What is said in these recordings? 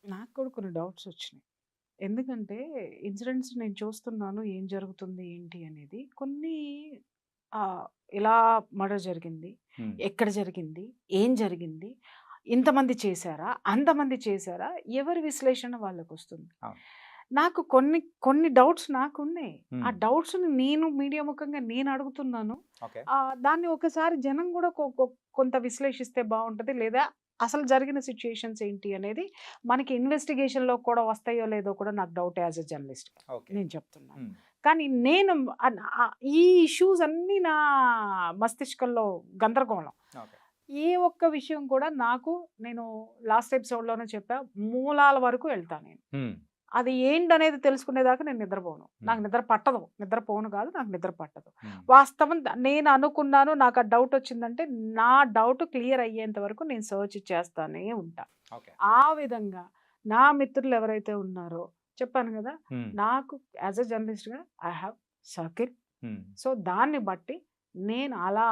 నాకు కూడా కొన్ని డౌట్స్ వచ్చినాయి. ఎందుకంటే ఇన్సిడెంట్స్ నేను చూస్తున్నాను. ఏం జరుగుతుంది ఏంటి అనేది. కొన్ని ఎలా మర్డర్ జరిగింది? హ్మ్. ఎక్కడ జరిగింది? ఏం జరిగింది? ఇంతమంది చేశారా? అంతమంది చేశారా? ఎవరి విశ్లేషణ వాళ్ళకొస్తుంది. అవును. నాకు కొన్ని డౌట్స్ నాకున్నాయి. ఆ హ్మ్. డౌట్స్‌ని నేను మీడియా ముఖంగా నేను అడుగుతున్నాను. ఓకే. దాన్ని ఒకసారి జనం గూడా కొంత విశ్లేషిస్తే బావుంటది. లేదా అసలు జరిగిన సిట్యుయేషన్స్ ఏంటి అనేది మనకి ఇన్వెస్టిగేషన్‌లో కూడా వస్తాయో లేదో కూడా నాకు డౌటే యాస్ ఎ జర్నలిస్ట్‌గా ఓకే. నేను చెప్తున్నాను. హ్మ్. కానీ నేను ఈ ఇష్యూస్ అన్నీ నా మస్తిష్కంలో గందరగోళం. ఓకే. ఏ ఒక్క విషయం కూడా నేను లాస్ట్ ఎపిసోడ్‌లోనే చెప్పా. మూలాల వరకు వెళ్తా నేను. హ్మ్. అది ఏంటనేది తెలుసుకునేదాకా నేను నిద్రపోను. నాకు హ్మ్. నిద్ర పట్టదు. నిద్రపోను కాదు, నాకు నిద్ర పట్టదు. హ్మ్. వాస్తవం నేను అనుకున్నాను, నాకు ఆ డౌట్ వచ్చిందంటే, నా డౌట్ క్లియర్ అయ్యేంత వరకు నేను సెర్చ్ చేస్తానే ఉంటా. ఓకే. ఆ విధంగా నా మిత్రులు ఎవరైతే ఉన్నారో చెప్పాను గదా! హ్మ్. నాకు యాస్ ఎ జర్నలిస్ట్‌గా ఐ హావ్ సర్కిల్. హ్మ్. సో, దాన్ని బట్టి నేను అలా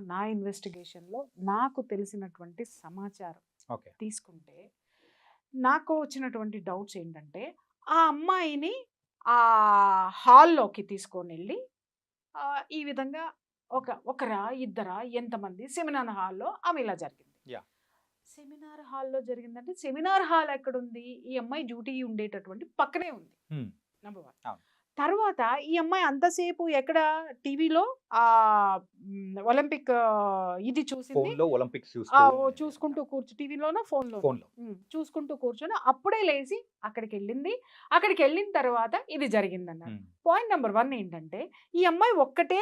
నా ఇన్వెస్టిగేషన్‌లో నాకు తెలిసినటువంటి సమాచారం ఓకే. తీసుకుంటే, నాకు వచ్చినటువంటి డౌట్స్ ఏంటంటే, ఆ అమ్మాయిని హాల్‌లోకి తీసుకొనెళ్ళి ఈ విధంగా ఒకరా, ఇద్దరా, ఎంతమంది సెమినార్ హాల్‌లో ఆమె ఇలా జరిగింది. యాహ్! సెమినార్ హాల్‌లో జరిగిందంటే, సెమినార్ హాల్ ఎక్కడుంది? ఈ అమ్మాయి డ్యూటీ ఉండేటటువంటి పక్కనే ఉంది. హ్మ్. నంబర్ 1. అవును. తర్వాత ఈ అమ్మాయి అంతసేపు ఎక్కడ టీవీలో ఒలింపిక్ ఇది చూసింది. ఫోన్‌లో ఒలింపిక్స్ చూస్తూ చూసుకుంటూ టీవీలోనో, ఫోన్‌లోనో. ఫోన్‌లో. చూసుకుంటూ కూర్చొని అప్పుడే లేసి అక్కడికెళ్ళింది. అక్కడికెళ్ళిన తర్వాత ఇది జరిగిందన్నారు. హ్మ్. పాయింట్ నంబర్ 1 ఏంటంటే, ఈ అమ్మాయి ఒక్కటే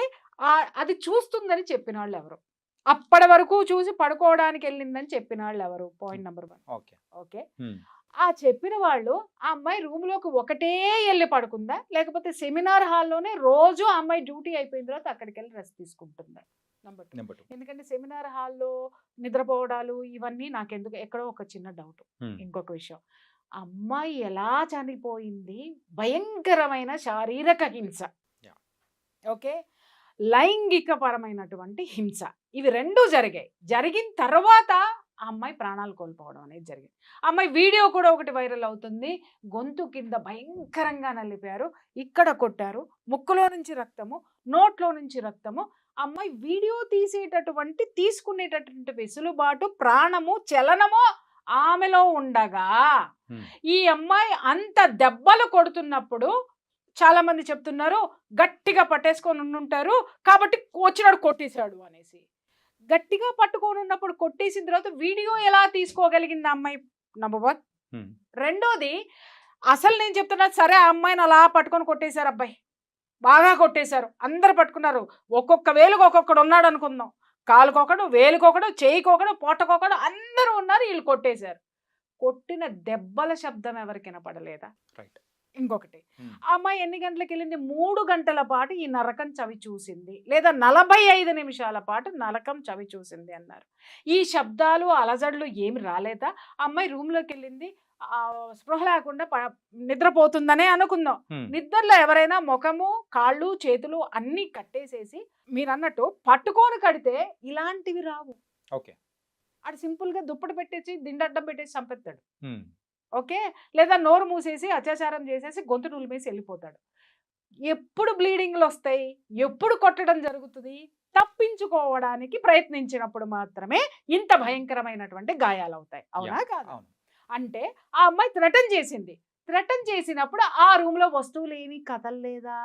అది చూస్తుందని చెప్పినోళ్ళెవరు? అప్పటి వరకు చూసి పడుకోవడానికెళ్ళిందని చెప్పినోళ్ళెవరు? Point number 1. Okay. Okay. Hmm. ఆ చెప్పిన వాళ్ళు ఆ అమ్మాయి రూమ్‌లోకి ఒకటే ఎళ్లి పడుకుందా? లేకపోతే సెమినార్ హాల్‌లోనే రోజు ఆ అమ్మాయి డ్యూటీ అయిపోయిన తర్వాత అక్కడికెళ్ళి రెస్ట్ తీసుకుంటుందా? నంబర్ 2. నంబర్ 2. ఎందుకంటే సెమినార్ హాల్‌లో నిద్రపోవడాలు ఇవన్నీ నాకెందుకు ఎక్కడో ఒక చిన్న డౌట్. హ్మ్. ఇంకొక విషయం. అమ్మాయి ఎలా చనిపోయింది? భయంకరమైన శారీరక హింస. యాహ్! ఓకే. లైంగిక పరమైనటువంటి హింస. ఇవి 2 జరిగాయి. జరిగిన తర్వాత ఆ అమ్మాయి ప్రాణాలు కోల్పోవడం అనేది జరిగింది. ఆ అమ్మాయి వీడియో కూడా ఒకటి వైరల్ అవుతుంది. గొంతు కింద భయంకరంగా నలిపారు. ఇక్కడ కొట్టారు. ముక్కులో నుంచి రక్తము, నోట్లో నుంచి రక్తము. ఆ అమ్మాయి వీడియో తీసుకునేటటువంటి వెసులుబాటు, ప్రాణము, చలనము ఆమెలో ఉండగా, హ్మ్. ఈ అమ్మాయి అంత దెబ్బలు కొడుతున్నప్పుడు చాలామంది చెప్తున్నారు గట్టిగా పట్టేసుకొని ఉండుంటారు. కాబట్టి వచ్చినాడు కొట్టేసాడు అనేసి. గట్టిగా పట్టుకొని ఉన్నప్పుడు కొట్టేసిన తర్వాత వీడియో ఎలా తీసుకోగలిగింది ఆ అమ్మాయి? నంబర్ 1. హ్మ్. రెండోది అసలు నేను చెప్తున్నది సరే ఆ అమ్మాయిని అలా పట్టుకొని కొట్టేశారు అబ్బాయి. బాగా కొట్టేశారు. అందరూ పట్టుకున్నారు. ఒక్కొక్క వేలుకి ఒక్కొక్కడు ఉన్నాడు అనుకుందాం. కాలుకొకడు, వేలుకొకడు, చెయ్యికొకడు, పొట్టకొకడు అందరూ ఉన్నారు. ఈళ్ళు కొట్టేశారు. కొట్టిన దెబ్బల శబ్దం ఎవరికి వినపడలేదా? రైట్. ఇంకొకటి. హ్మ్. ఆ అమ్మాయి ఎన్ని గంటలకెళ్ళింది? 3 గంటల పాటు ఈ నరకం చవి చూసింది. లేదా 45 నిమిషాల పాటు నరకం చవి చూసింది అన్నారు. ఈ శబ్దాలు, అలజడులు ఏమి రాలేదా? ఆ అమ్మాయి రూమ్‌లోకెళ్ళింది. స్పృహ లేకుండా నిద్రపోతుందనే అనుకుందాం. హ్మ్. నిద్రలో ఎవరైనా మొఖము, కాళ్ళు, చేతులు అన్నీ కట్టేసేసి మీరన్నట్టు పట్టుకొని కడితే ఇలాంటివి రావు. ఓకే. ఆడు సింపుల్‌గా దుప్పటి పెట్టేసి, దిండడ్డం పెట్టేసి చంపేత్తాడు. హ్మ్. ఓకే. లేదా నోరు మూసేసి, అత్యాచారం చేసేసి, గొంతు నులిమేసి ఎళ్ళిపోతాడు. ఎప్పుడు బ్లీడింగ్‌లొస్తాయి? ఎప్పుడు కొట్టడం జరుగుతది? తప్పించుకోవడానికి ప్రయత్నించినప్పుడు మాత్రమే ఇంత భయంకరమైనటువంటి గాయాలవుతాయి. అవునా? యాహ్! కాదా? అవును. అంటే ఆ అమ్మాయి థ్రెటన్ చేసింది. థ్రెటన్ చేసినప్పుడు ఆ రూమ్‌లో వస్తువులేమి కదల్లేదా?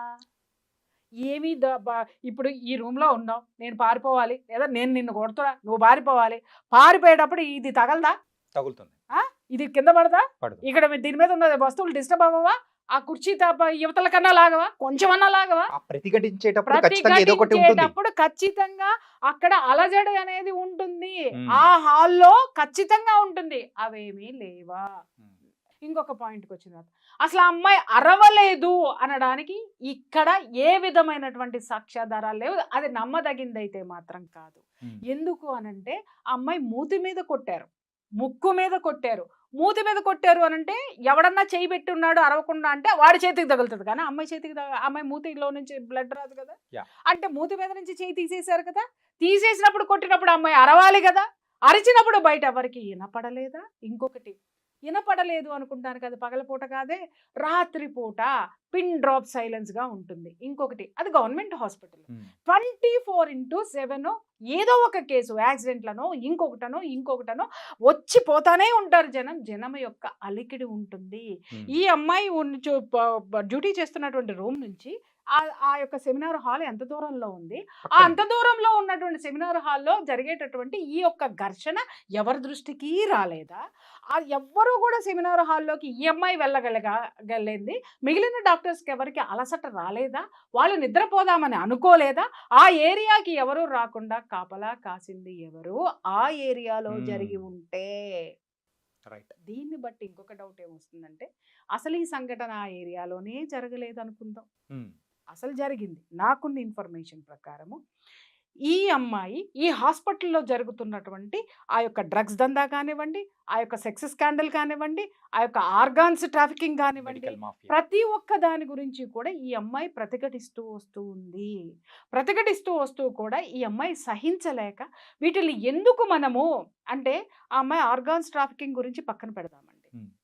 ఏమి ద బ ఇప్పుడు ఈ రూమ్‌లో ఉన్నావు. నేను పారిపోవాలి. లేదా నేను నిన్ను కొడుతున్నా. నువ్వు పారిపోవాలి. పారిపోయేటప్పుడు ఇది తగలదా? తగులుతుంది. ఆ! ఇది కింద పడదా? పడదు. ఇక్కడ దీని మీద ఉన్న వస్తువులు డిస్టర్బ్ అవ్వవా? ఆ కుర్చీ ఇవతల కన్నా లాగవా? కొంచెమన్నా లాగవా? ఆ ప్రతిఘటించేటప్పుడు ఖచ్చితంగా ఏదో ఒకటి ఉంటుంది. ప్రతిఘటించేటప్పుడు ఖచ్చితంగా అక్కడ అలజడి అనేది ఉంటుంది. హ్మ్. ఆ హాల్‌లో ఖచ్చితంగా ఉంటుంది. అవేమీ లేవా? హ్మ్. ఇంకొక పాయింట్‌కొచ్చిన తర్వాత అసలు ఆ అమ్మాయి అరవలేదు అనడానికి ఇక్కడ ఏ విధమైనటువంటి సాక్ష్యాధారాలు లేవు. అది నమ్మదగిందైతే మాత్రం కాదు. హ్మ్. ఎందుకు అనంటే ఆ అమ్మాయి మూతి మీద కొట్టారు. ముక్కు మీద కొట్టారు, మూతి మీద కొట్టారు అని అంటే ఎవడన్నా చేయి పెట్టి ఉన్నాడు అరవకుండా అంటే వాడి చేతికి తగులుతుంది, కానీ అమ్మాయి చేతికి అమ్మాయి మూతిలో నుంచి బ్లడ్ రాదు కదా. Yeah. అంటే మూతి మీద నుంచి చేయి తీసేశారు కదా, తీసేసినప్పుడు కొట్టినప్పుడు అమ్మాయి అరవాలి కదా, అరిచినప్పుడు బయట ఎవరికి వినపడలేదా? ఇంకొకటి వినపడలేదు అనుకుంటాను కదా, పగలపూట కాదే, రాత్రిపూట పిన్ డ్రాప్ సైలెన్స్గా ఉంటుంది. ఇంకొకటి అది గవర్నమెంట్ హాస్పిటల్, 24/7 ఏదో ఒక కేసు యాక్సిడెంట్లనో ఇంకొకటనో వచ్చి పోతానే ఉంటారు జనం యొక్క అలికిడి ఉంటుంది. ఈ అమ్మాయి డ్యూటీ చేస్తున్నటువంటి రూమ్ నుంచి ఆ యొక్క సెమినార్ హాల్ ఎంత దూరంలో ఉంది, ఆ అంత దూరంలో ఉన్నటువంటి సెమినార్ హాల్లో జరిగేటటువంటి ఈ యొక్క ఘర్షణ ఎవరి దృష్టికి రాలేదా? ఎవ్వరూ కూడా సెమినార్ హాల్లోకి ఈ అమ్మాయి వెళ్ళగలిగింది, మిగిలిన డాక్టర్స్కి ఎవరికి అలసట రాలేదా? వాళ్ళు నిద్రపోదామని అనుకోలేదా? ఆ ఏరియాకి ఎవరు రాకుండా కాపలా కాసింది ఎవరు? ఆ ఏరియాలో జరిగి ఉంటే. దీన్ని బట్టి ఇంకొక డౌట్ ఏమొస్తుందంటే, అసలు ఈ సంఘటన ఆ ఏరియాలోనే జరగలేదు అనుకుందాం, అసలు జరిగింది నాకున్న ఇన్ఫర్మేషన్ ప్రకారము ఈ అమ్మాయి ఈ హాస్పిటల్లో జరుగుతున్నటువంటి ఆ యొక్క డ్రగ్స్ దందా కానివ్వండి, ఆ యొక్క సెక్స్ స్కాండల్ కానివ్వండి, ఆ యొక్క ఆర్గాన్స్ ట్రాఫికింగ్ కానివ్వండి, ప్రతి ఒక్క దాని గురించి కూడా ఈ అమ్మాయి ప్రతిఘటిస్తూ వస్తూ కూడా ఈ అమ్మాయి సహించలేక వీటిని ఎందుకు మనము అంటే ఆ అమ్మాయి ఆర్గాన్స్ ట్రాఫికింగ్ గురించి పక్కన పెడదామండి,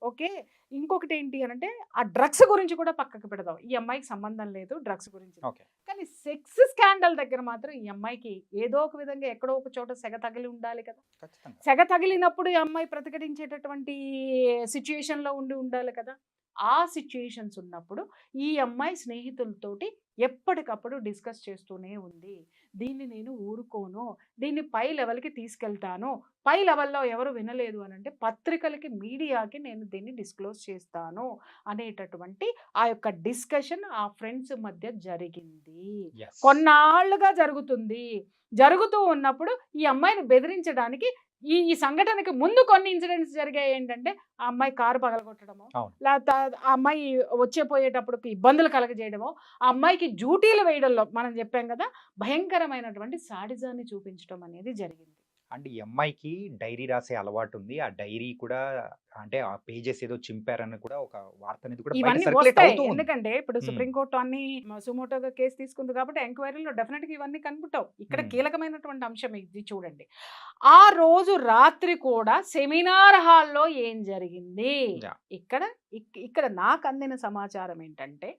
ఓకే. ఇంకొకటి ఏంటి అని అంటే ఆ డ్రగ్స్ గురించి కూడా పక్కకు పెడదాం, ఈ అమ్మాయికి సంబంధం లేదు డ్రగ్స్ గురించి, కానీ సెక్స్ స్కాండల్ దగ్గర మాత్రం ఈ అమ్మాయికి ఏదో ఒక విధంగా ఎక్కడో ఒక చోట సెగ తగిలి ఉండాలి కదా. సెగ తగిలినప్పుడు ఈ అమ్మాయి ప్రతిఘటించేటటువంటి సిచ్యుయేషన్లో ఉండాలి కదా. ఆ సిచ్యుయేషన్స్ ఉన్నప్పుడు ఈ అమ్మాయి స్నేహితులతోటి ఎప్పటికప్పుడు డిస్కస్ చేస్తూనే ఉంది, దీన్ని నేను ఊరుకోను, దీన్ని పై లెవెల్కి తీసుకెళ్తాను, పై లెవెల్లో ఎవరు వినలేదు అని అంటే పత్రికలకి మీడియాకి నేను దీన్ని డిస్క్లోజ్ చేస్తాను అనేటటువంటి ఆ యొక్క డిస్కషన్ ఆ ఫ్రెండ్స్ మధ్య జరిగింది. కొన్నాళ్ళుగా జరుగుతూ ఉన్నప్పుడు ఈ అమ్మాయిని బెదిరించడానికి ఈ సంఘటనకి ముందు కొన్ని ఇన్సిడెంట్స్ జరిగాయి. ఏంటంటే ఆ అమ్మాయి కారు పగలగొట్టడము, లేకపోతే ఆ అమ్మాయి పోయేటప్పుడు ఇబ్బందులు కలగజేయడము, ఆ అమ్మాయికి డ్యూటీలు వేయడంలో మనం చెప్పాం కదా భయంకరమైనటువంటి సాడిజాన్ని చూపించడం అనేది జరిగింది. అంటే ఈ అమ్మాయికి డైరీ రాసే అలవాటు ఉంది, ఆ డైరీ కూడా అంటే ఆ పేజెస్ ఏదో చింపారని కూడా ఒక వార్త అనేది కూడా బయట ఇవన్నీ సర్క్యులేట్ వస్తాయి, అవుతూ ఉంది. ఎందుకంటే ఇప్పుడు సుప్రీంకోర్టు అన్ని సుమోటోగా కేసు తీసుకుంది కాబట్టి ఎంక్వైరీలో డెఫినెట్ గా ఇవన్నీ కనుకుంటావు. ఇక్కడ కీలకమైనటువంటి అంశం ఇది చూడండి, ఆ రోజు రాత్రి కూడా సెమినార్ హాల్లో ఏం జరిగింది. ఇక్కడ నాకు అందిన సమాచారం ఏంటంటే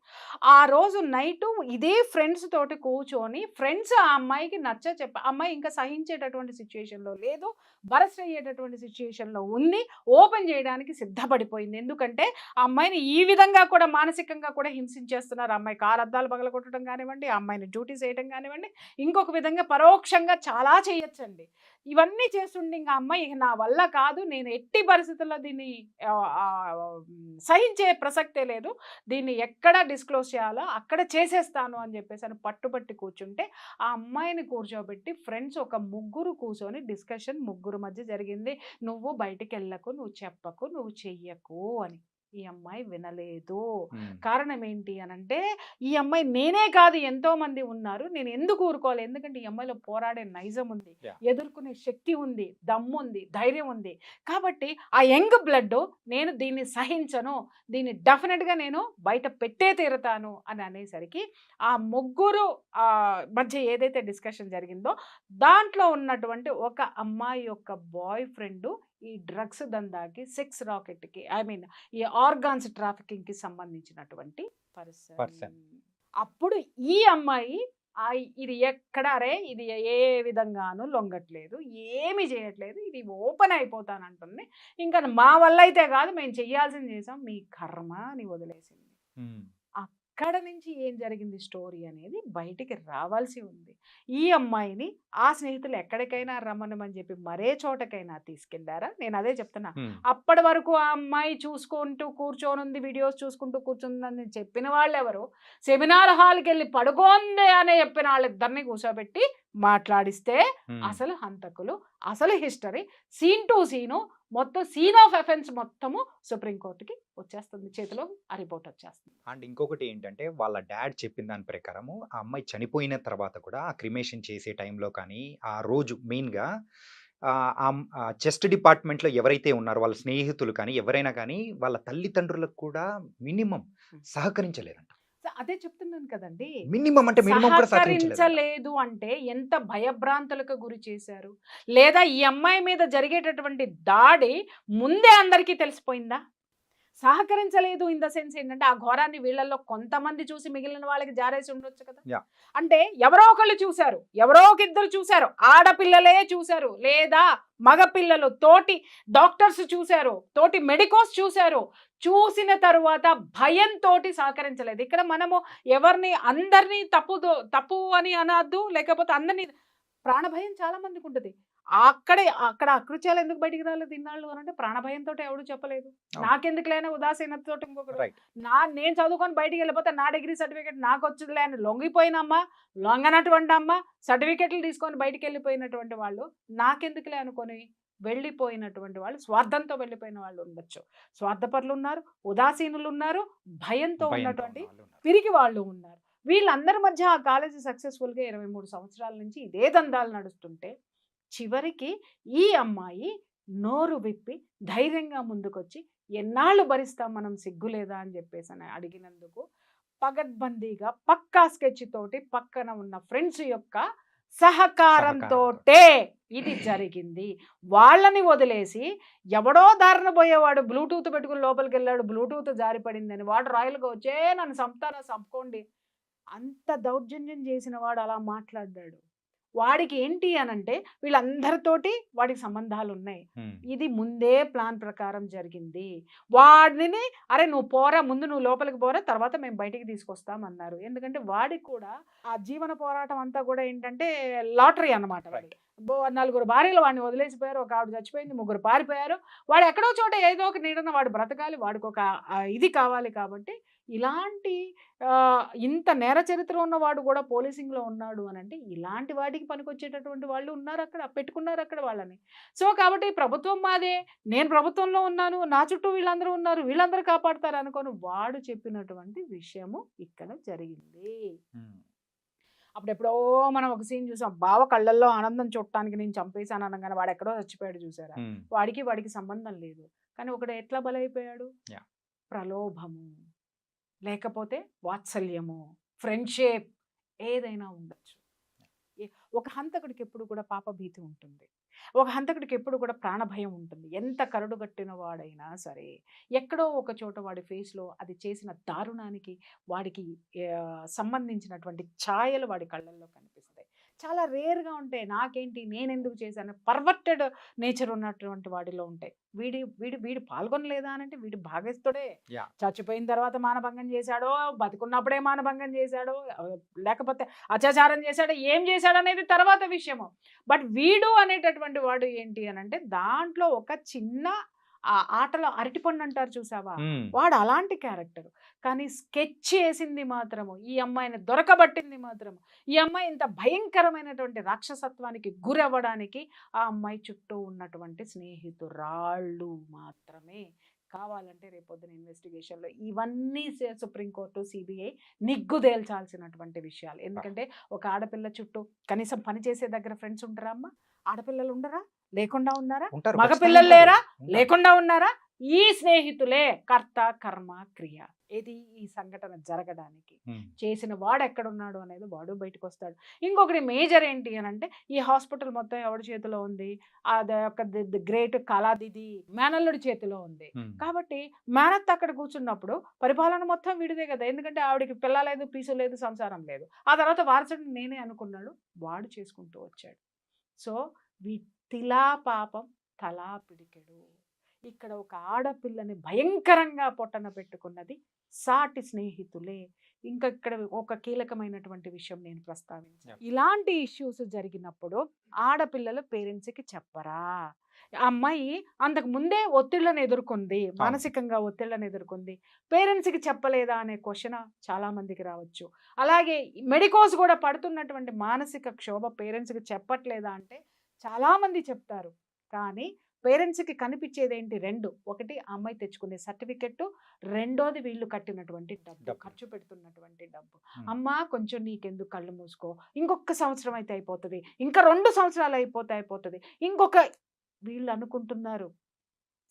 ఆ రోజు నైట్ ఇదే ఫ్రెండ్స్ తోటి కూర్చొని ఫ్రెండ్స్ ఆ అమ్మాయికి అమ్మాయి ఇంకా సహించేటటువంటి సిచ్యుయేషన్లో లేదు, బరస్ట్ అయ్యేటటువంటి సిచ్యుయేషన్లో ఉంది, ఓపెన్ చేయడానికి సిద్ధపడిపోయింది. ఎందుకంటే ఆ అమ్మాయిని ఈ విధంగా కూడా మానసికంగా కూడా హింసించేస్తున్నారు. అమ్మాయి కారు అద్దాలు పగలగొట్టడం కానివ్వండి, ఆ అమ్మాయిని డ్యూటీ చేయడం కానివ్వండి, ఇంకొక విధంగా పరోక్షంగా చాలా చేయొచ్చండి. ఇవన్నీ చేస్తుండే ఇంకా అమ్మాయి నా వల్ల కాదు, నేను ఎట్టి పరిస్థితుల్లో దీన్ని సహించే ప్రసక్తే లేదు, దీన్ని ఎక్కడ డిస్క్లోజ్ చేయాలో అక్కడ చేసేస్తాను అని చెప్పేసి అని పట్టుబట్టి కూర్చుంటే ఆ అమ్మాయిని కూర్చోబెట్టి ఫ్రెండ్స్ ఒక ముగ్గురు కూర్చొని డిస్కషన్ ముగ్గురు మధ్య జరిగింది. నువ్వు బయటికి వెళ్ళకు, నువ్వు చెప్పకు, నువ్వు చెయ్యకు అని. ఈ అమ్మాయి వినలేదు. కారణం ఏంటి అని అంటే ఈ అమ్మాయి నేనే కాదు ఎంతో మంది ఉన్నారు, నేను ఎందుకు ఊరుకోవాలి, ఎందుకంటే ఈ అమ్మాయిలో పోరాడే నైజం ఉంది, ఎదుర్కొనే శక్తి ఉంది, దమ్ము ఉంది, ధైర్యం ఉంది. కాబట్టి ఆ యంగ్ బ్లడ్ నేను దీన్ని సహించను, దీన్ని డెఫినెట్గా నేను బయట పెట్టే తీరుతాను అని అనేసరికి ఆ ముగ్గురు మధ్య ఏదైతే డిస్కషన్ జరిగిందో దాంట్లో ఉన్నటువంటి ఒక అమ్మాయి యొక్క బాయ్ ఫ్రెండ్ ఈ డ్రగ్స్ దందాకి, సెక్స్ రాకెట్కి, ఈ ఆర్గాన్స్ ట్రాఫికింగ్కి సంబంధించినటువంటి పర్సన్. అప్పుడు ఈ అమ్మాయి ఇది ఇది ఏ విధంగానూ లొంగట్లేదు, ఏమి చేయట్లేదు, ఇది ఓపెన్ అయిపోతానంటుంది, ఇంకా మా వల్ల అయితే కాదు, మేము చెయ్యాల్సింది చేసాం, మీ కర్మ అని వదిలేసింది. అక్కడ నుంచి ఏం జరిగింది స్టోరీ అనేది బయటికి రావాల్సి ఉంది. ఈ అమ్మాయిని ఆ స్నేహితులు ఎక్కడికైనా రమ్మనమని చెప్పి మరే చోటకైనా తీసుకెళ్లారా? నేను అదే చెప్తున్నా. అప్పటి వరకు ఆ అమ్మాయి చూసుకుంటూ కూర్చోనుంది, వీడియోస్ చూసుకుంటూ కూర్చుందని చెప్పిన వాళ్ళు ఎవరు? సెమినార్ హాల్కి వెళ్ళి పడుకోంది అనే చెప్పిన వాళ్ళిద్దరిని కూర్చోబెట్టి మాట్లాడిస్తే అసలు హంతకులు, అసలు హిస్టరీ, సీన్ టు సీను, మొత్తం సీన్ ఆఫ్ ఎఫెన్స్ మొత్తము సుప్రీంకోర్టుకి వచ్చేస్తుంది, చేతిలో ఆ రిపోర్ట్ వచ్చేస్తుంది. అండ్ ఇంకొకటి ఏంటంటే వాళ్ళ డాడ్ చెప్పిన దాని ప్రకారము ఆ అమ్మాయి చనిపోయిన తర్వాత కూడా ఆ క్రిమేషన్ చేసే టైంలో కానీ ఆ రోజు మెయిన్గా చెస్ట్ డిపార్ట్‌మెంట్‌లో ఎవరైతే ఉన్నారో వాళ్ళ స్నేహితులు కానీ, ఎవరైనా కానీ వాళ్ళ తల్లిదండ్రులకు కూడా మినిమమ్ హ్మ్. సహకరించలేదంట. అదే చెప్తున్నాను కదండీ! మినిమమ్ అంటే మినిమమ్ కూడా సహకరించలేదంట. సహకరించలేదు అంటే ఎంత భయభ్రాంతులకు గురి చేశారు? లేదా ఈ అమ్మాయి మీద జరిగేటటువంటి దాడి ముందే అందరికీ తెలిసిపోయిందా? సహకరించలేదు ఇన్ ద సెన్స్ ఏంటంటే, ఆ ఘోరాన్ని వీళ్ళలో కొంతమంది చూసి మిగిలిన వాళ్ళకి జారేసి ఉండొచ్చు కదా! యాహ్! అంటే ఎవరో ఒకళ్ళు చూసారు. ఎవరో ఒక ఇద్దరు చూసారు. ఆడపిల్లలే చూసారు. లేదా మగపిల్లలు తోటి డాక్టర్స్ చూసారు. తోటి మెడికోస్ చూసారు. చూసిన తరువాత భయంతోటి సహకరించలేదు. ఇక్కడ మనము ఎవరిని అందరిని తప్పు అని అనొద్దు. లేకపోతే అందరిని ప్రాణభయం చాలా మందికుంటది. అక్కడ అకృత్యాలు ఎందుకు బయటికి రాలేదు ఇన్నాళ్ళు అనంటే ప్రాణభయంతోటి ఎవడు చెప్పలేదు. అవును. నాకెందుకులే అని ఉదాసీనతతోటి ఇంకొకడు. రైట్. నేను చదువుకొని బయటికెళ్ళిపోతే నా డిగ్రీ సర్టిఫికేట్ నాకొచ్చుదిలే అని లొంగిపోయిన లొంగనటువంటి అమ్మ, సర్టిఫికేట్లు తీసుకొని బయటికెళ్ళిపోయినటువంటి వాళ్ళు, నాకెందుకులే అనుకోని వెళ్ళిపోయినటువంటి వాళ్ళు, స్వార్థంతో వెళ్ళిపోయిన వాళ్ళు ఉండొచ్చు. స్వార్థపరులున్నారు, ఉదాసీనులున్నారు, భయంతో భయంతో ఉన్నటువంటి ఉన్నవాళ్ళున్నారు. పిరికి వాళ్ళు ఉన్నారు. వీళ్ళందరి మధ్య ఆ కాలేజీ సక్సెస్‌ఫుల్‌గా 23 సంవత్సరాల నుంచి ఇదే దందాలు నడుస్తుంటే, చివరికి ఈ అమ్మాయి నోరు విప్పి ధైర్యంగా ముందుకొచ్చి, ఎన్నాళ్ళు భరిస్తాం మనం సిగ్గులేదా అని చెప్పేసని అడిగినందుకు, పగడ్బందీగా పక్కా స్కెచ్ తోటి పక్కన ఉన్న ఫ్రెండ్స్ యొక్క సహకారంతోటే ఇది జరిగింది. వాళ్ళని వదిలేసి ఎవడో దారిన పోయేవాడు బ్లూటూత్ పెట్టుకొని లోపలికెళ్ళాడు. బ్లూటూత్ జారిపడిందని వాడు రాయల్‌గా వచ్చి నన్ను సంపుతారా సంపుకోండి. అంత దౌర్జన్యం చేసిన వాడు అలా మాట్లాడ్డాడు. వాడికి ఏంటి అనంటే వీళ్ళందరితోటి వాడికి సంబంధాలున్నాయి. హ్మ్. ఇది ముందే ప్లాన్ ప్రకారం జరిగింది. వాడిని "అరె! నువ్వు పోరా ముందు నువ్వు లోపలికి పోరా తర్వాత మేము బయటికి తీసుకొస్తాం" అన్నారు. ఎందుకంటే వాడికి కూడా ఆ జీవన పోరాటం అంతా కూడా ఏంటంటే లాటరీ అన్నమాట వాడికి. నలుగురు భార్యలు వాడిని వదిలేసిపోయారు. ఒక ఆవిడ చచ్చిపోయింది. ముగ్గురు పారిపోయారు. వాడు ఎక్కడో చోట ఏదో ఒక నీడన వాడు బ్రతకాలి. వాడికొక ఇది కావాలి కాబట్టి ఇలాంటి ఇంత నేర చరిత్ర ఉన్నవాడు కూడా పోలీసింగ్‌లో ఉన్నాడు అనంటే, ఇలాంటి వాటికి పనికొచ్చేటటువంటి వాళ్ళు ఉన్నారక్కడ. పెట్టుకున్నారక్కడ వాళ్ళని. సో, కాబట్టి ప్రభుత్వం మాదే. నేను ప్రభుత్వంలో ఉన్నాను. నా చుట్టూ వీళ్ళందరూ ఉన్నారు. వీళ్ళందరూ కాపాడతారు అనుకోని వాడు చెప్పినటువంటి విషయము ఇక్కడ జరిగింది. హ్మ్. అప్పుడెప్పుడో మనం ఒక సీన్ చూసాం. బావ కళ్ళల్లో ఆనందం చూడటానికి నేను చంపేసాను అనంగానే వాడెక్కడో చచ్చిపోయాడు చూసారా? హ్మ్. వాడికి సంబంధం లేదు. కానీ ఒకడు ఎట్లా బలైపోయాడు? యాహ్! ప్రలోభము. లేకపోతే వాత్సల్యము, ఫ్రెండ్‌షిప్ ఏదైనా ఉండొచ్చు. ఎ ఒక హంతకుడికి ఎప్పుడు కూడా పాపభీతి ఉంటుంది. ఒక హంతకుడికి ఎప్పుడు కూడా ప్రాణభయం ఉంటుంది. ఎంత కరడుగట్టిన వాడైనా సరే, ఎక్కడో ఒక చోట వాడి ఫేస్‌లో అది చేసిన దారుణానికి వాడికి సంబంధించినటువంటి ఛాయలు వాడి కళ్ళల్లో కనిపిస్తాయి. చాలా రేర్‌గా ఉంటాయి. నాకేంటి నేనెందుకు చేశాను పర్వర్టెడ్ నేచర్ ఉన్నటువంటి వాడిలో ఉంటాయి. వీడి వీడి వీడు పాల్గొనలేదా అనంటే వీడు భాగస్థుడే. యాహ్! చచ్చిపోయిన తర్వాత మానభంగం చేశాడో, బతికున్నప్పుడే మానభంగం చేశాడో, లేకపోతే అత్యాచారం చేశాడో, ఏం చేశాడనేది తర్వాత విషయము. బట్ వీడు అనేటటువంటి వాడు ఏంటి అనంటే దాంట్లో ఒక చిన్న ఆటలో అరటిపండు అంటారు చూసావా? హ్మ్. వాడు అలాంటి క్యారెక్టర్. కానీ స్కెచ్ ఏసింది మాత్రము ఈ అమ్మాయిని దొరకబట్టింది మాత్రము. ఈ అమ్మాయి ఇంత భయంకరమైనటువంటి రాక్షసత్వానికి గురవ్వడానికి ఆ అమ్మాయి చుట్టూ ఉన్నటువంటి స్నేహితురాళ్ళు మాత్రమే. కావాలంటే రేపొద్దున ఇన్వెస్టిగేషన్‌లో ఇవన్నీ సుప్రీంకోర్టు, సీబీఐ నిగ్గు తేల్చాల్సినటువంటి విషయాలు. ఎందుకంటే ఒక ఆడపిల్ల చుట్టూ కనీసం పని చేసే దగ్గర ఫ్రెండ్స్ ఉంటారా అమ్మ? ఆడపిల్లలు ఉండరా? లేకుండా ఉన్నారా? ఉంటారు. మగపిల్లలు ఖచ్చితంగా లేరా? ఉంటారు. లేకుండా ఉన్నారా? ఈ స్నేహితులే కర్త, కర్మ, క్రియ. ఏది ఈ సంఘటన జరగడానికి. హ్మ్. చేసిన వాడెక్కడున్నాడు అనేది వాడు బయటకొస్తాడు. ఇంకొకటి మేజర్ ఏంటి అనంటే ఈ హాస్పిటల్ మొత్తం ఎవడి చేతిలో ఉంది? అది ఒక ది గ్రేట్ కళానిధి మేనల్లుడి చేతిలో ఉంది. హ్మ్. కాబట్టి మేనత్త అక్కడ కూర్చున్నప్పుడు పరిపాలన మొత్తం వీడిదే కదా! ఎందుకంటే ఆవిడకి పిల్ల లేదు, పీసు లేదు, సంసారం లేదు. ఆ తర్వాత వారసుడిని నేనే అనుకున్నాడు. వాడు చేసుకుంటూ వచ్చాడు. సో, తిలా పాపం తలా పిడికెడు. ఇక్కడ ఒక ఆడపిల్లని భయంకరంగా పొట్టన పెట్టుకున్నది సాటి స్నేహితులే. ఇంకా ఇక్కడ ఒక కీలకమైనటువంటి విషయం నేను ప్రస్తావించాను. యాహ్! ఇలాంటి ఇష్యూస్ జరిగినప్పుడు ఆడపిల్లలు పేరెంట్స్‌కి చెప్పరా? ఆ అమ్మాయి అంతకు ముందే ఒత్తిళ్ళని ఎదుర్కొంది. అవును. మానసికంగా ఒత్తిళ్ళని ఎదుర్కొంది. పేరెంట్స్‌కి చెప్పలేదా అనే క్వెషన్ చాలా మందికి రావచ్చు. అలాగే మెడికోస్ కూడా పడుతున్నటువంటి మానసిక క్షోభ పేరెంట్స్‌కి చెప్పట్లేదా అంటే చాలామంది చెప్తారు. కానీ పేరెంట్స్కి కనిపించేది ఏంటి? రెండు, ఒకటి ఆ అమ్మాయి తెచ్చుకునే సర్టిఫికెట్, రెండోది వీళ్ళు కట్టినటువంటి డబ్బు, ఖర్చు పెడుతున్నటువంటి డబ్బు. అమ్మా కొంచెం నీకెందుకు, కళ్ళు మూసుకో, ఇంకొక సంవత్సరం అయితే అయిపోతుంది, ఇంకా 2 సంవత్సరాలు అయిపోతుంది, ఇంకొక, వీళ్ళు అనుకుంటున్నారు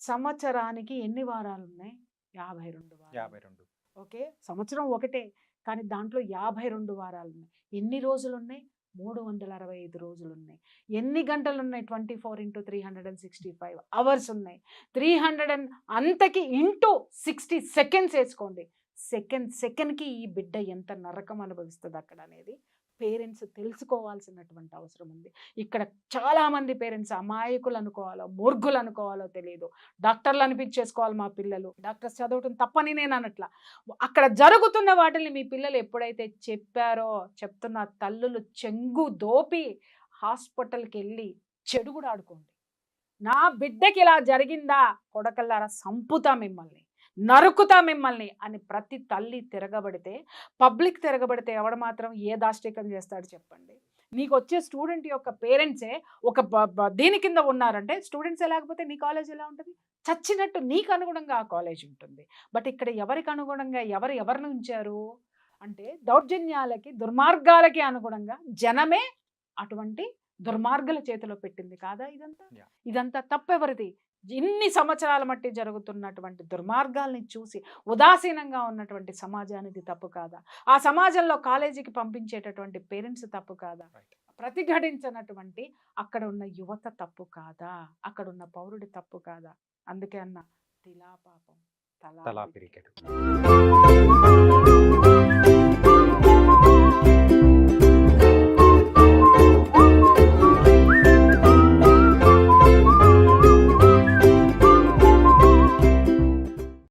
సంవత్సరానికి ఎన్ని వారాలు ఉన్నాయి? 52 వారాలు. 52. ఓకే, సంవత్సరం ఒకటే కానీ దాంట్లో 52 వారాలు ఉన్నాయి. ఎన్ని రోజులు ఉన్నాయి? 365 రోజులు ఉన్నాయి. ఎన్ని గంటలు ఉన్నాయి? 24 × 365 అవర్స్ ఉన్నాయి. 300 అంతకి ఇంటూ 60 సెకండ్స్ వేసుకోండి. సెకండ్కి ఈ బిడ్డ ఎంత నరకం అనుభవిస్తుంది అక్కడ అనేది పేరెంట్స్ తెలుసుకోవాల్సినటువంటి అవసరం ఉంది. ఇక్కడ చాలామంది పేరెంట్స్ అమాయకులు అనుకోవాలో, మూర్ఖులు అనుకోవాలో తెలియదు. డాక్టర్లు అనిపించేసుకోవాలి మా పిల్లలు, డాక్టర్స్ చదవటం తప్పని నేను అనట్లా. అక్కడ జరుగుతున్న వాటిని మీ పిల్లలు ఎప్పుడైతే చెప్పారో, చెప్తున్న తల్లులు చెంగు దోపి హాస్పిటల్కి వెళ్ళి చెడు కూడా ఆడుకోండి. నా బిడ్డకి ఇలా జరిగిందా, కొడకల్లారా సంపుతా మిమ్మల్ని, నరుకుతా మిమ్మల్ని అని ప్రతి తల్లి తిరగబడితే, పబ్లిక్ తిరగబడితే ఎవడు మాత్రం ఏ దాష్టికం చేస్తాడు చెప్పండి? నీకు వచ్చే స్టూడెంట్ యొక్క పేరెంట్సే ఒక దీని కింద ఉన్నారంటే, స్టూడెంట్సే లేకపోతే నీ కాలేజ్ ఎలా ఉంటుంది? చచ్చినట్టు నీకు అనుగుణంగా ఆ కాలేజ్ ఉంటుంది. బట్ ఇక్కడ ఎవరికి అనుగుణంగా ఎవరిని ఉంచారు అంటే, దౌర్జన్యాలకి, దుర్మార్గాలకి అనుగుణంగా జనమే అటువంటి దుర్మార్గుల చేతిలో పెట్టింది కాదా ఇదంతా? ఇదంతా తప్పెవరిది? ఇన్ని సంవత్సరాల మట్టి జరుగుతున్నటువంటి దుర్మార్గాల్ని చూసి ఉదాసీనంగా ఉన్నటువంటి సమాజానికి తప్పు కాదా? ఆ సమాజంలో కాలేజీకి పంపించేటటువంటి పేరెంట్స్ తప్పు కాదా? ప్రతిఘటించినటువంటి అక్కడ ఉన్న యువత తప్పు కాదా? అక్కడ ఉన్న పౌరుడి తప్పు కాదా? అందుకే అన్న తిలా పాపం తలా తలా పిరికెడు.